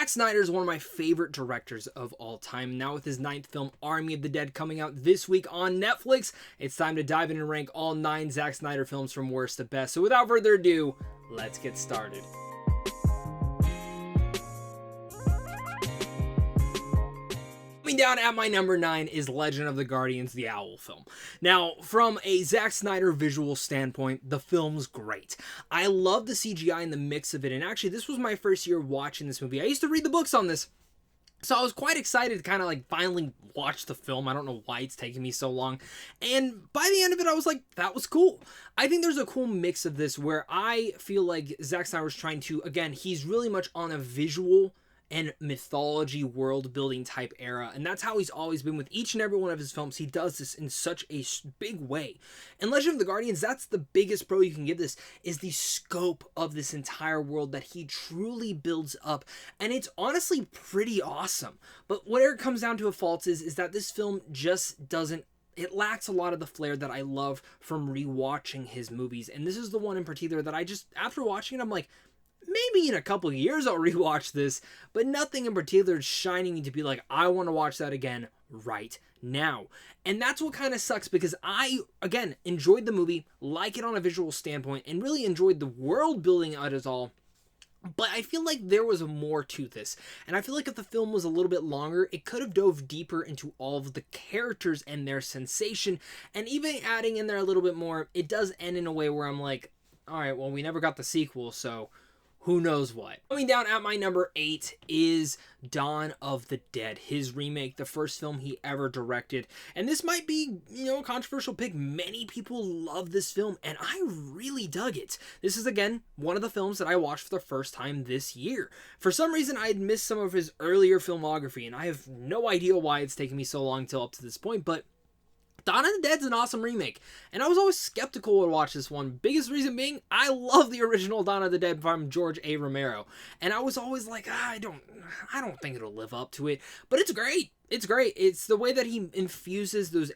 Zack Snyder is one of my favorite directors of all time. Now with his 9th film, Army of the Dead, coming out this week on Netflix, it's time to dive in and rank all 9 Zack Snyder films from worst to best. So without further ado, let's get started. Coming down at my number 9 is Legend of the Guardians, the Owl film. Now, from a Zack Snyder visual standpoint, the film's great. I love the CGI and the mix of it, and actually this was my first year watching this movie. I used to read the books on this, so I was quite excited to kind of like finally watch the film. I don't know why it's taking me so long. And by the end of it, I was like, that was cool. I think there's a cool mix of this where I feel like Zack Snyder's trying to, again, he's really much on a visual and mythology world building type era, and that's how he's always been with each and every one of his films. He does this in such a big way. And Legend of the Guardians, that's the biggest pro you can give this, is the scope of this entire world that he truly builds up, and it's honestly pretty awesome. But where it comes down to a fault is that this film just doesn't, it lacks a lot of the flair that I love from rewatching his movies. And this is the one in particular that I just, after watching it, I'm like, maybe in a couple years I'll rewatch this, but nothing in particular is shining me to be like, I want to watch that again right now. And that's what kind of sucks, because I, again, enjoyed the movie, like it on a visual standpoint, and really enjoyed the world building out of it all. But I feel like there was more to this. And I feel like if the film was a little bit longer, it could have dove deeper into all of the characters and their sensation. And even adding in there a little bit more, it does end in a way where I'm like, all right, well, we never got the sequel, so who knows what. Coming down at my number 8 is Dawn of the Dead, his remake, the first film he ever directed. And this might be, a controversial pick. Many people love this film, and I really dug it. This is, again, one of the films that I watched for the first time this year. For some reason, I had missed some of his earlier filmography, and I have no idea why it's taken me so long till up to this point, but Dawn of the Dead's an awesome remake, and I was always skeptical to watch this one. Biggest reason being, I love the original Dawn of the Dead from George A. Romero, and I was always like, I don't think it'll live up to it, but it's great. It's great. It's the way that he infuses those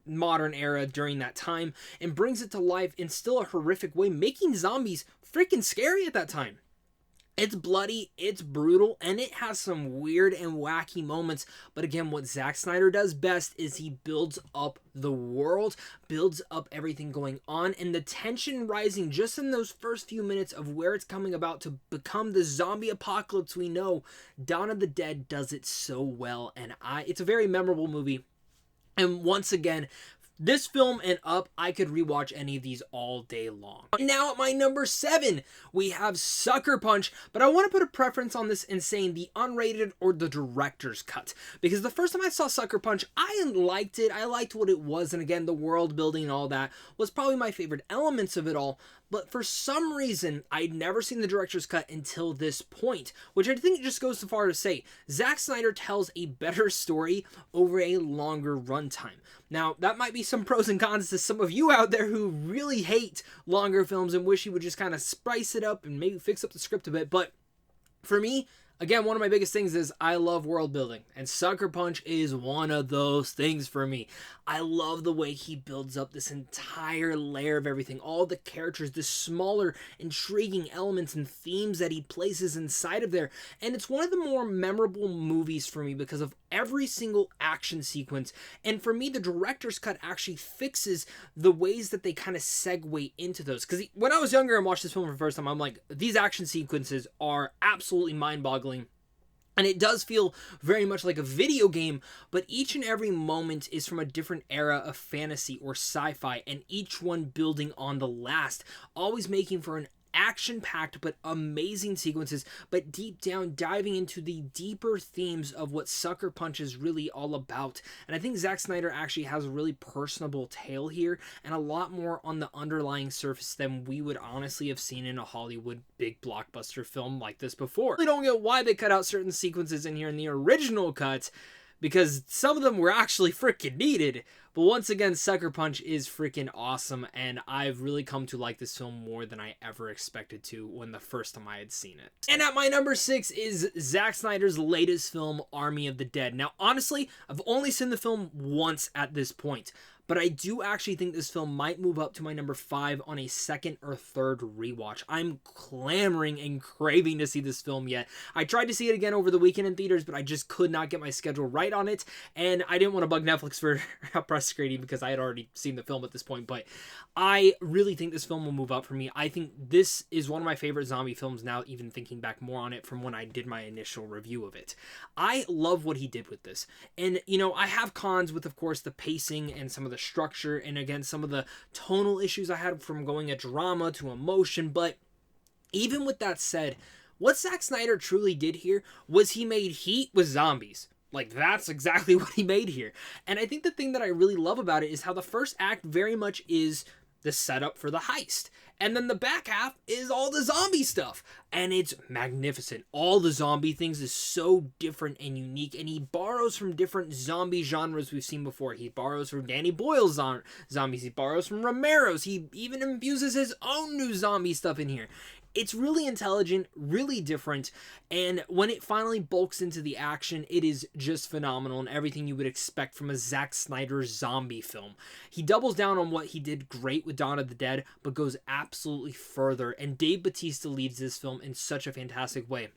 modern era during that time and brings it to life in still a horrific way, making zombies freaking scary at that time. It's bloody, it's brutal, and it has some weird and wacky moments. But again, what Zack Snyder does best is he builds up the world, builds up everything going on, and the tension rising just in those first few minutes of where it's coming about to become the zombie apocalypse we know. Dawn of the Dead does it so well, and it's a very memorable movie. And once again, this film and up, I could rewatch any of these all day long. Now at my number 7, we have Sucker Punch, but I want to put a preference on this in saying the unrated or the director's cut. Because the first time I saw Sucker Punch, I liked it. I liked what it was, and again, the world building and all that was probably my favorite elements of it all. But for some reason, I'd never seen the director's cut until this point, which I think just goes so far to say, Zack Snyder tells a better story over a longer runtime. Now, that might be some pros and cons to some of you out there who really hate longer films and wish he would just kind of spice it up and maybe fix up the script a bit, but for me, again, one of my biggest things is I love world building, and Sucker Punch is one of those things for me. I love the way he builds up this entire layer of everything, all the characters, the smaller, intriguing elements and themes that he places inside of there, and it's one of the more memorable movies for me because of every single action sequence, and for me, the director's cut actually fixes the ways that they kind of segue into those, because when I was younger and watched this film for the first time, I'm like, these action sequences are absolutely mind-boggling. And it does feel very much like a video game, but each and every moment is from a different era of fantasy or sci-fi, and each one building on the last, always making for an action-packed but amazing sequences, but deep down diving into the deeper themes of what Sucker Punch is really all about. And I think Zack Snyder actually has a really personable tale here, and a lot more on the underlying surface than we would honestly have seen in a Hollywood big blockbuster film like this before. I don't get why they cut out certain sequences in here in the original cut, because some of them were actually freaking needed. But once again, Sucker Punch is freaking awesome, and I've really come to like this film more than I ever expected to when the first time I had seen it. And at my number 6 is Zack Snyder's latest film, Army of the Dead. Now, honestly, I've only seen the film once at this point, but but I do actually think this film might move up to my number 5 on a second or third rewatch. I'm clamoring and craving to see this film yet. I tried to see it again over the weekend in theaters, but I just could not get my schedule right on it, and I didn't want to bug Netflix for a press screening because I had already seen the film at this point, but I really think this film will move up for me. I think this is one of my favorite zombie films now, even thinking back more on it from when I did my initial review of it. I love what he did with this. And, you know, I have cons with, of course, the pacing and some of the structure, and again, some of the tonal issues I had from going a drama to emotion, but even with that said, what Zack Snyder truly did here was he made Heat with zombies. Like, that's exactly what he made here. And I think the thing that I really love about it is how the first act very much is the setup for the heist. And then the back half is all the zombie stuff. And it's magnificent. All the zombie things is so different and unique. And he borrows from different zombie genres we've seen before. He borrows from Danny Boyle's zombies. He borrows from Romero's. He even infuses his own new zombie stuff in here. It's really intelligent, really different, and when it finally bulks into the action, it is just phenomenal and everything you would expect from a Zack Snyder zombie film. He doubles down on what he did great with Dawn of the Dead, but goes absolutely further, and Dave Bautista leads this film in such a fantastic way.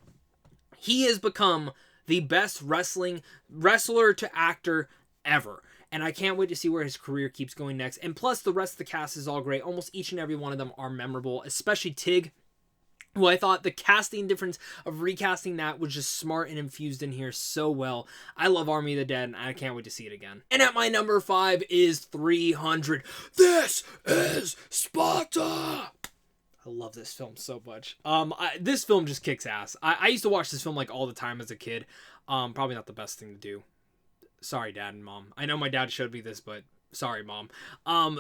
He has become the best wrestler to actor ever. And I can't wait to see where his career keeps going next. And plus, the rest of the cast is all great. Almost each and every one of them are memorable, especially Tig, who I thought the casting difference of recasting that was just smart and infused in here so well. I love Army of the Dead, and I can't wait to see it again. And at my number 5 is 300. This is Sparta! I love this film so much. This film just kicks ass. I used to watch this film like all the time as a kid. Probably not the best thing to do. Sorry, Dad and Mom. I know my dad showed me this, but sorry, Mom.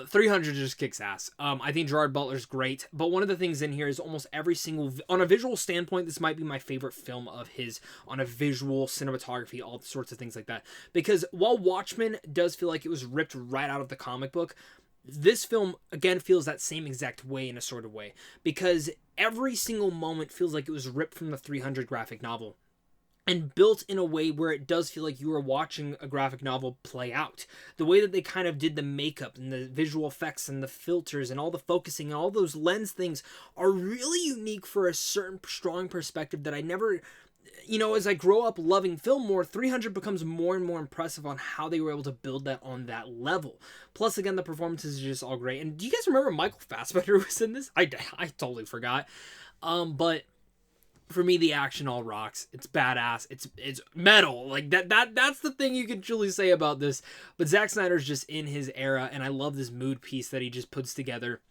300 just kicks ass. I think Gerard Butler's great, but one of the things in here is almost every single, on a visual standpoint, this might be my favorite film of his, on a visual, cinematography, all sorts of things like that. Because while Watchmen does feel like it was ripped right out of the comic book, this film, again, feels that same exact way in a sort of way. Because every single moment feels like it was ripped from the 300 graphic novel, and built in a way where it does feel like you are watching a graphic novel play out. The way that they kind of did the makeup and the visual effects and the filters and all the focusing and all those lens things are really unique for a certain strong perspective that I never, you know, as I grow up loving film more, 300 becomes more and more impressive on how they were able to build that on that level. Plus, again, the performances are just all great. And do you guys remember Michael Fassbender was in this? I totally forgot. But for me, the action all rocks. It's badass. It's metal. Like that's the thing you can truly say about this. But Zack Snyder's just in his era, and I love this mood piece that he just puts together.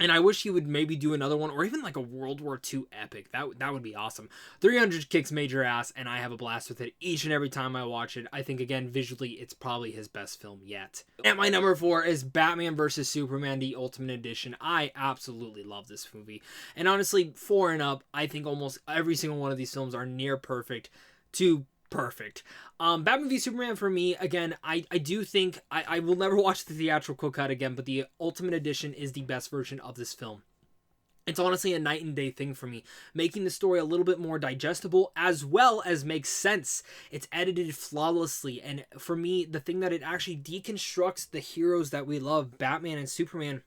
And I wish he would maybe do another one, or even like a World War II epic. That would be awesome. 300 kicks major ass, and I have a blast with it each and every time I watch it. I think, again, visually, it's probably his best film yet. At my number 4 is Batman vs. Superman, the Ultimate Edition. I absolutely love this movie. And honestly, 4 and up, I think almost every single one of these films are near perfect to perfect. Batman v Superman, for me, again, I do think I will never watch the theatrical cut again, but the Ultimate Edition is the best version of this film. It's honestly a night and day thing for me, making the story a little bit more digestible as well as makes sense. It's edited flawlessly, and for me, the thing that it actually deconstructs the heroes that we love, Batman and Superman,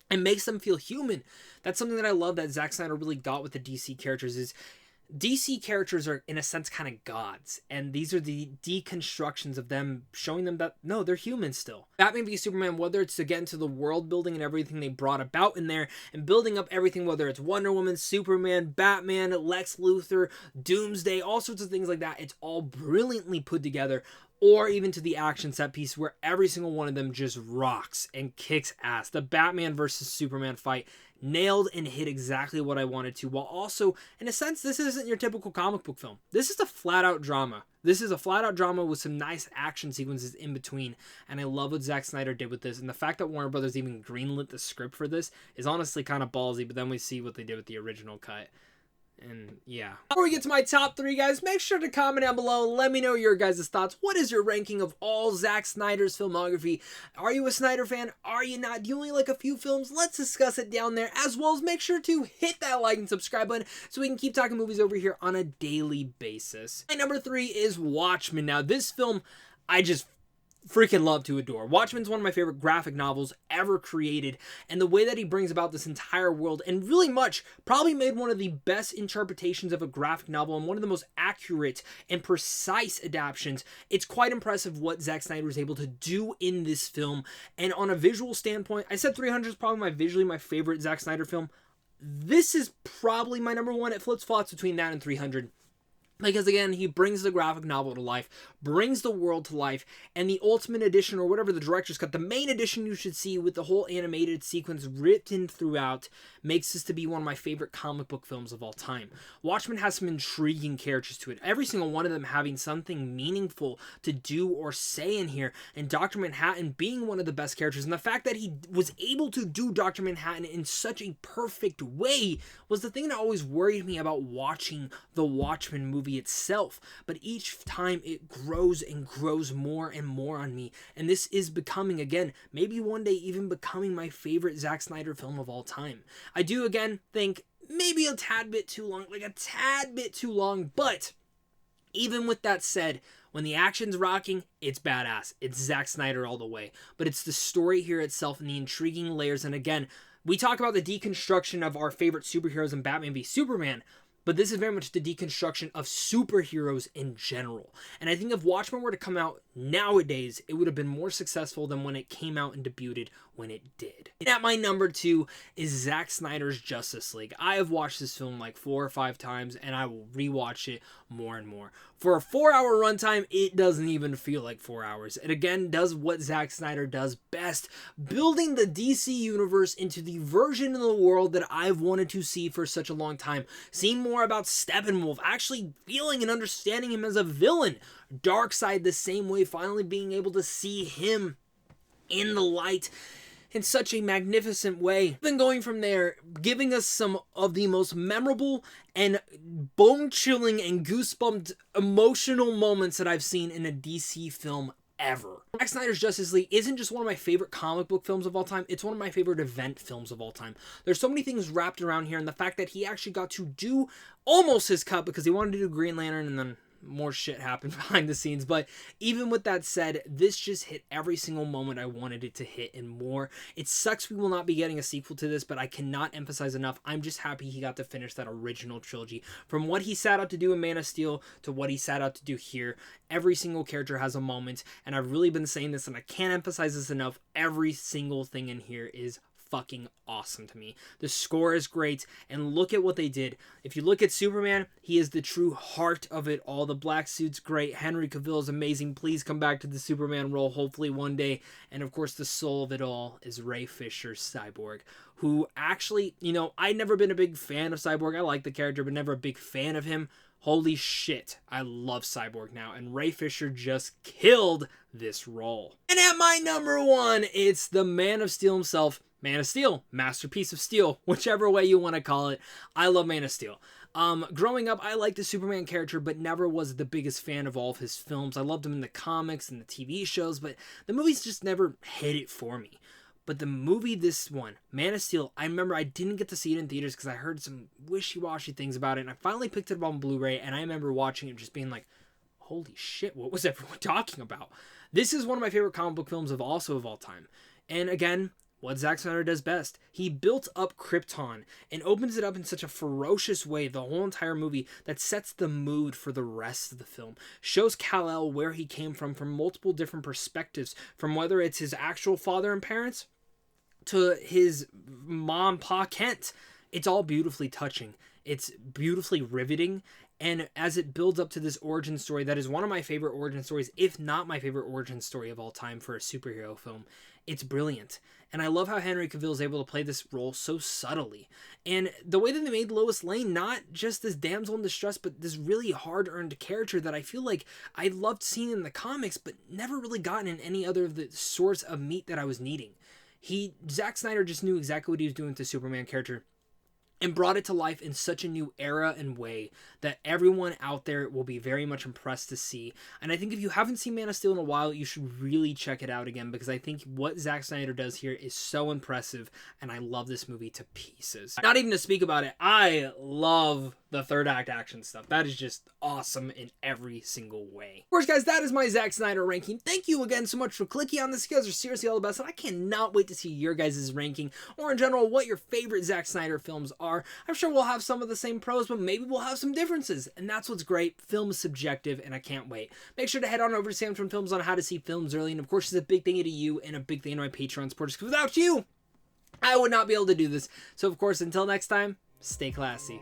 and makes them feel human. That's something that I love that Zack Snyder really got with the DC characters. Is DC characters are, in a sense, kind of gods, and these are the deconstructions of them, showing them that, no, they're human still. Batman v Superman, whether it's to get into the world building and everything they brought about in there, and building up everything, whether it's Wonder Woman, Superman, Batman, Lex Luthor, Doomsday, all sorts of things like that, it's all brilliantly put together. Or even to the action set piece where every single one of them just rocks and kicks ass. The Batman versus Superman fight nailed and hit exactly what I wanted to, while also, in a sense, this isn't your typical comic book film. This is a flat-out drama. This is a flat-out drama with some nice action sequences in between, and I love what Zack Snyder did with this, and the fact that Warner Brothers even greenlit the script for this is honestly kind of ballsy, but then we see what they did with the original cut. And yeah. Before we get to my top 3, guys, make sure to comment down below and let me know your guys' thoughts. What is your ranking of all Zack Snyder's filmography? Are you a Snyder fan? Are you not? Do you only like a few films? Let's discuss it down there, as well as make sure to hit that like and subscribe button so we can keep talking movies over here on a daily basis. My number 3 is Watchmen. Now, this film, freaking love to adore. Watchmen's one of my favorite graphic novels ever created, and the way that he brings about this entire world, and really much, probably made one of the best interpretations of a graphic novel and one of the most accurate and precise adaptations. It's quite impressive what Zack Snyder was able to do in this film, and on a visual standpoint, I said 300 is probably visually my favorite Zack Snyder film. This is probably my number one. It flips flops between that and 300. Because again, he brings the graphic novel to life, brings the world to life, and the ultimate edition, or whatever the director's cut, the main edition you should see with the whole animated sequence written throughout, makes this to be one of my favorite comic book films of all time. Watchmen has some intriguing characters to it, every single one of them having something meaningful to do or say in here, and Dr. Manhattan being one of the best characters, and the fact that he was able to do Dr. Manhattan in such a perfect way was the thing that always worried me about watching the Watchmen movie itself, but each time it grows and grows more and more on me, and this is becoming, again, maybe one day even becoming my favorite Zack Snyder film of all time. I do, again, think maybe a tad bit too long, but even with that said, when the action's rocking, it's badass. It's Zack Snyder all the way, but it's the story here itself and the intriguing layers, and again, we talk about the deconstruction of our favorite superheroes in Batman v Superman, but this is very much the deconstruction of superheroes in general. And I think if Watchmen were to come out nowadays, it would have been more successful than when it came out and debuted when it did. And at my number 2 is Zack Snyder's Justice League. I have watched this film like 4 or 5 times, and I will rewatch it more and more. For a 4-hour runtime, it doesn't even feel like 4 hours. It again does what Zack Snyder does best, building the DC universe into the version of the world that I've wanted to see for such a long time. Seeing more about Steppenwolf, actually feeling and understanding him as a villain. Darkseid the same way, finally being able to see him in the light in such a magnificent way. Then going from there, giving us some of the most memorable and bone-chilling and goosebumped emotional moments that I've seen in a DC film ever. Zack Snyder's Justice League isn't just one of my favorite comic book films of all time, it's one of my favorite event films of all time. There's so many things wrapped around here, and the fact that he actually got to do almost his cut because he wanted to do Green Lantern and then more shit happened behind the scenes. But even with that said, this just hit every single moment I wanted it to hit and more. It sucks we will not be getting a sequel to this, but I cannot emphasize enough, I'm just happy he got to finish that original trilogy. From what he set out to do in Man of Steel to what he set out to do here, every single character has a moment, and I've really been saying this and I can't emphasize this enough, every single thing in here is fucking awesome to me. The score is great, and look at what they did. If you look at Superman, he is the true heart of it all. The black suit's great. Henry Cavill is amazing. Please come back to the Superman role, hopefully one day. And of course, the soul of it all is Ray Fisher's Cyborg, who actually, I'd never been a big fan of Cyborg. I like the character, but never a big fan of him. Holy shit, I love Cyborg now, and Ray Fisher just killed this role. And at my number 1, it's the Man of Steel himself, Man of Steel, Masterpiece of Steel, whichever way you want to call it. I love Man of Steel. Growing up, I liked the Superman character, but never was the biggest fan of all of his films. I loved him in the comics and the TV shows, but the movies just never hit it for me. But the movie, this one, Man of Steel, I remember I didn't get to see it in theaters because I heard some wishy-washy things about it, and I finally picked it up on Blu-ray, and I remember watching it just being like, holy shit, what was everyone talking about? This is one of my favorite comic book films of all time. And again, what Zack Snyder does best. He built up Krypton and opens it up in such a ferocious way, the whole entire movie, that sets the mood for the rest of the film. Shows Kal-El where he came from multiple different perspectives, from whether it's his actual father and parents to his mom, Pa Kent. It's all beautifully touching. It's beautifully riveting. And as it builds up to this origin story, that is one of my favorite origin stories, if not my favorite origin story of all time for a superhero film, it's brilliant. And I love how Henry Cavill is able to play this role so subtly. And the way that they made Lois Lane not just this damsel in distress, but this really hard-earned character that I feel like I loved seeing in the comics, but never really gotten in any other of the sorts of meat that I was needing. Zack Snyder just knew exactly what he was doing with the Superman character, and brought it to life in such a new era and way that everyone out there will be very much impressed to see. And I think if you haven't seen Man of Steel in a while, you should really check it out again, because I think what Zack Snyder does here is so impressive, and I love this movie to pieces. Not even to speak about it, I love the third act action stuff. That is just awesome in every single way. Of course, guys, that is my Zack Snyder ranking. Thank you again so much for clicking on this. You guys are seriously all the best, and I cannot wait to see your guys' ranking, or in general, what your favorite Zack Snyder films are. I'm sure we'll have some of the same pros, but maybe we'll have some differences, and that's what's great. Film is subjective, and I can't wait. Make sure to head on over to Sam's Films on how to see films early, and of course, it's a big thing to you, and a big thing to my Patreon supporters, because without you, I would not be able to do this. So, of course, until next time, stay classy.